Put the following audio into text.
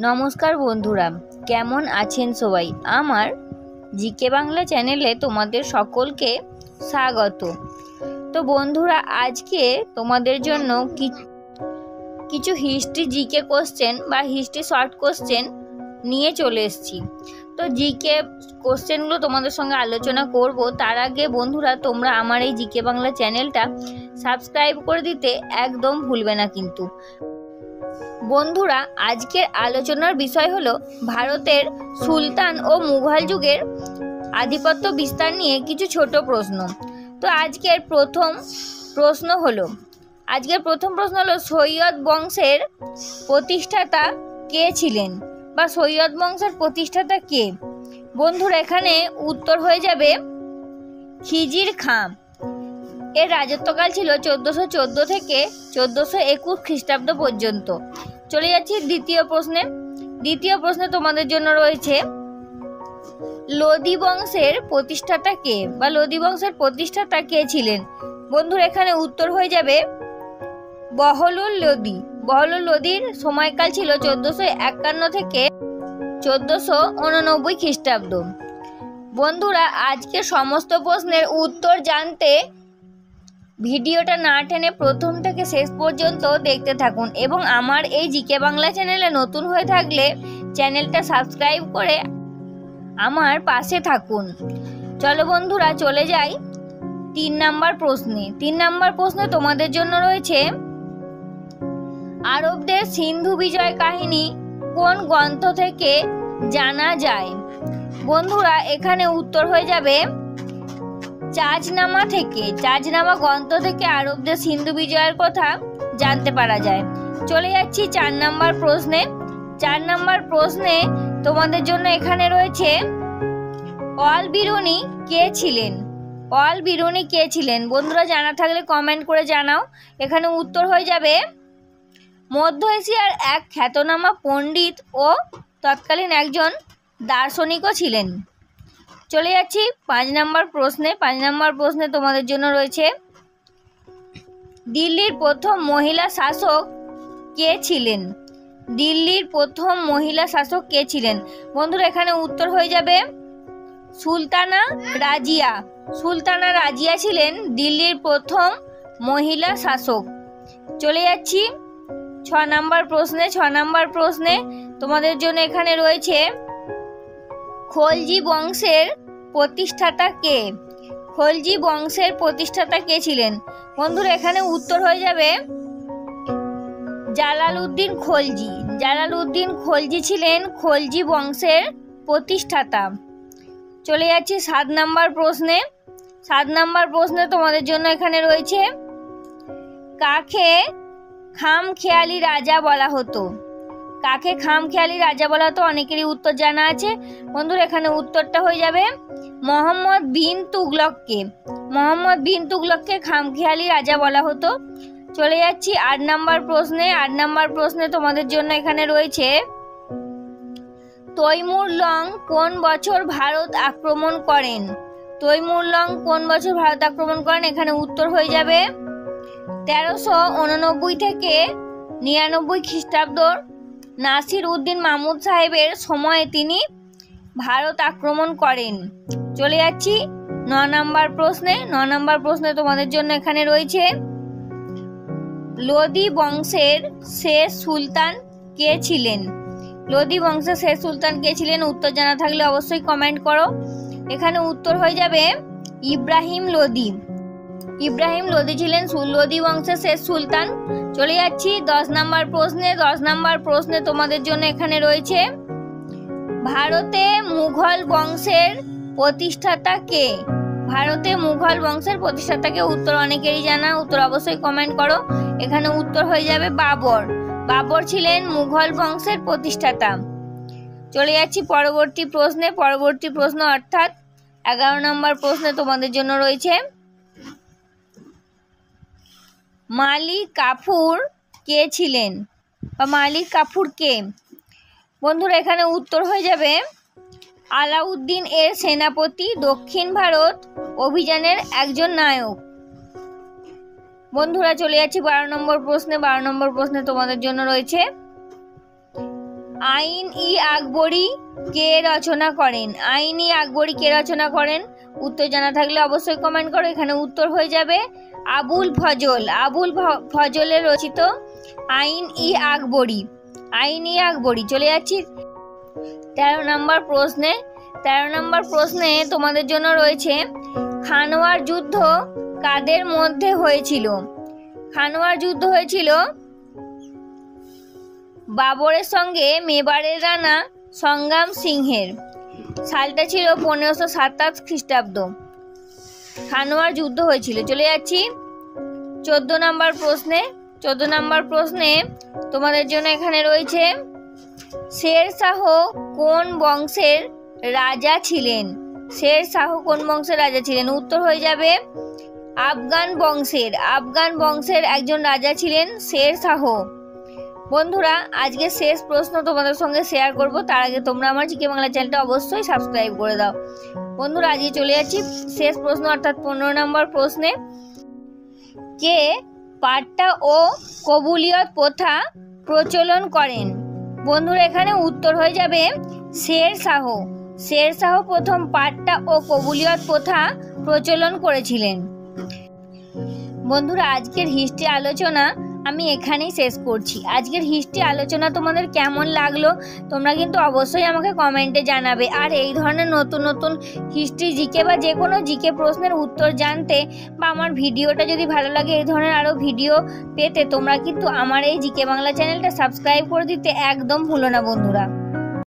নমস্কার বন্ধুরা, কেমন আছেন সবাই? আমার জিকে বাংলা চ্যানেলে তোমাদের সকলকে স্বাগত। তো বন্ধুরা, আজকে তোমাদের জন্য কিছু হিস্ট্রি জিকে কোশ্চেন বা হিস্ট্রি শর্ট কোশ্চেন নিয়ে চলে এসেছি। তো জিকে কোশ্চেনগুলো তোমাদের সঙ্গে আলোচনা করব। তার আগে বন্ধুরা, তোমরা আমার এই জিকে বাংলা চ্যানেলটা সাবস্ক্রাইব করে দিতে একদম ভুলবে না কিন্তু। বন্ধুরা, আজকের আলোচনার বিষয় হলো ভারতের সুলতান ও মুঘল যুগের আধিপত্য বিস্তার নিয়ে কিছু ছোট প্রশ্ন। তো আজকের প্রথম প্রশ্ন হলো সৈয়দ বংশের প্রতিষ্ঠাতা কে ছিলেন বা সৈয়দ বংশের প্রতিষ্ঠাতা কে? বন্ধুরা, এখানে উত্তর হয়ে যাবে খিজির খাঁ। এর রাজত্বকাল ছিল 1414 থেকে 1421 খ্রিস্টাব্দ পর্যন্ত। চলে যাচ্ছি দ্বিতীয় প্রশ্নে তোমাদের জন্য রয়েছে লোদি বংশের প্রতিষ্ঠাতা কে বা লোদি বংশের প্রতিষ্ঠাতা কে ছিলেন? বন্ধুরা, এখানে উত্তর হয়ে যাবে বহলুল লোদি। বহলুল লোদির সময়কাল ছিল 1451 থেকে 1489 খ্রিস্টাব্দ। বন্ধুরা, আজকে সমস্ত প্রশ্নের উত্তর জানতে ভিডিওটা না টেনে প্রথম থেকে শেষ পর্যন্ত দেখতে থাকুন এবং আমার এই জিকে বাংলা চ্যানেলে নতুন হয়ে থাকলে চ্যানেলটা সাবস্ক্রাইব করে আমার পাশে থাকুন। চলো বন্ধুরা, চলে যাই 3 নাম্বার প্রশ্নে তোমাদের জন্য রয়েছে আরবদের সিন্ধু বিজয় কাহিনী কোন গ্রন্থ থেকে জানা যায়? বন্ধুরা, এখানে উত্তর হয়ে যাবে চাজনামা গ্রন্থ থেকে আরবদের সিন্ধু বিজয়ের কথা জানতে পারা যায়। চলে যাচ্ছি 4 নাম্বার প্রশ্নে তোমাদের জন্য এখানে রয়েছে অল বিরুনি কে ছিলেন? বন্ধুরা, জানা থাকলে কমেন্ট করে জানাও। এখানে উত্তর হয়ে যাবে মধ্য এশিয়ার এক খ্যাতনামা পণ্ডিত ও তৎকালীন একজন দার্শনিকও ছিলেন। চলে যাচ্ছি 5 নাম্বার প্রশ্নে তোমাদের জন্য রয়েছে দিল্লির প্রথম মহিলা শাসক কে ছিলেন? বন্ধুরা, এখানে উত্তর হয়ে যাবে সুলতানা রাজিয়া ছিলেন দিল্লির প্রথম মহিলা শাসক। চলে যাচ্ছি 6 নাম্বার প্রশ্নে তোমাদের জন্য এখানে রয়েছে খলজি বংশের প্রতিষ্ঠাতা কে ছিলেন? বন্ধুরা, এখানে উত্তর হয়ে যাবে জালালউদ্দিন খলজি ছিলেন খলজি বংশের প্রতিষ্ঠাতা। চলে যাচ্ছি 7 নাম্বার প্রশ্নে তোমাদের জন্য এখানে রয়েছে কাকে খামখেয়ালি রাজা বলা হতো? অনেকেরই উত্তর জানা আছে। বন্ধুরা, এখানে উত্তরটা হয়ে যাবে মোহাম্মদ বিন তুগলককে খামখেয়ালি রাজা বলা হতো। চলে যাচ্ছি 8 নাম্বার প্রশ্নে তোমাদের জন্য এখানে রয়েছে তৈমুর লং কোন বছর ভারত আক্রমণ করেন? এখানে উত্তর হয়ে যাবে 1389 থেকে 99 খ্রিস্টাব্দ। নাসির উদ্দিন মাহমুদ সাহেবের সময়ে তিনি ভারত আক্রমণ করেন। চলে যাচ্ছি 9 নাম্বার প্রশ্নে তোমাদের জন্য এখানে রয়েছে লোদি বংশের শেষ সুলতান কে ছিলেন? উত্তর জানা থাকলে অবশ্যই কমেন্ট করো। এখানে উত্তর হয়ে যাবে ইব্রাহিম লোদি ছিলেন লোদি বংশের শেষ সুলতান। চলে যাচ্ছি 10 নাম্বার প্রশ্নে তোমাদের জন্য এখানে রয়েছে ভারতে মুঘল বংশের প্রতিষ্ঠাতা কে? উত্তর অনেকেরই জানা, উত্তর অবশ্যই কমেন্ট করো। এখানে উত্তর হয়ে যাবে বাবর ছিলেন মুঘল বংশের প্রতিষ্ঠাতা। চলে যাচ্ছি পরবর্তী প্রশ্ন অর্থাৎ 11 নম্বর প্রশ্নে তোমাদের জন্য রয়েছে মালিক কাফুর কে ছিলেন বা মালিক কাফুর কে? বন্ধুরা, এখানে উত্তর হয়ে যাবে আলাউদ্দিন এর সেনাপতি, দক্ষিণ ভারত অভিযানের একজন নায়ক। বন্ধুরা, চলে যাচ্ছি 12 নম্বর প্রশ্নে তোমাদের জন্য রয়েছে আইন-ই আকবরী কে রচনা করেন? আইন-ই আকবরী কে রচনা করেন? উত্তর জানা থাকলে অবশ্যই কমেন্ট করো। এখানে উত্তর হয়ে যাবে আবুল ফজল। আবুল ফজলের রচিত আইন-ই আকবরী। আইন-ই আকবরী। চলে যাচ্ছি 13 নম্বর প্রশ্নে। 13 নম্বর প্রশ্নে তোমাদের জন্য রয়েছে, খানোয়ার যুদ্ধ কাদের মধ্যে হয়েছিল? খানোয়ার যুদ্ধ হয়েছিল বাবরের সঙ্গে মেবারের রানা সংগ্রাম সিংহের। সালটা ছিল 1527 খ্রিস্টাব্দ। খানোয়ার যুদ্ধ হয়েছিল। চলে যাচ্ছি 14 নম্বর প্রশ্নে। 14 নম্বর প্রশ্নে তোমাদের জন্য এখানে রয়েছে, শের শাহ কোন বংশের রাজা ছিলেন? শের শাহ কোন বংশের রাজা ছিলেন? উত্তর হয়ে যাবে আফগান বংশের। আফগান বংশের একজন রাজা ছিলেন শের শাহ। বন্ধুরা, আজকে শেষ প্রশ্ন তোমাদের সঙ্গে শেয়ার করব, তার আগে তোমরা আমার জিকে বাংলা চ্যানেলটা অবশ্যই সাবস্ক্রাইব করে দাও। বন্ধুরা, আজকে চলে যাচ্ছি শেষ প্রশ্ন অর্থাৎ 15 নম্বর প্রশ্নে। কে পাট্টা ও কবুলিয়ত প্রথা প্রচলন করেন? বন্ধুরা, এখানে উত্তর হয়ে যাবে শের শাহ। শের শাহ প্রথম পাট্টা ও কবুলিয়ত প্রথা প্রচলন করেছিলেন। বন্ধুরা, আজকের হিস্ট্রি আলোচনা আমি এখানেই শেষ করছি। আজকের হিস্ট্রি আলোচনা তোমাদের কেমন লাগলো তোমরা কিন্তু অবশ্যই আমাকে কমেন্টে জানাবে। আর এই ধরনের নতুন নতুন হিস্ট্রি, জিকে বা যে কোনো জিকে প্রশ্নের উত্তর জানতে বা আমার ভিডিওটা যদি ভালো লাগে এই ধরনের আরও ভিডিও পেতে তোমরা কিন্তু আমার এই জিকে বাংলা চ্যানেলটা সাবস্ক্রাইব করে দিতে একদম ভুলো না বন্ধুরা।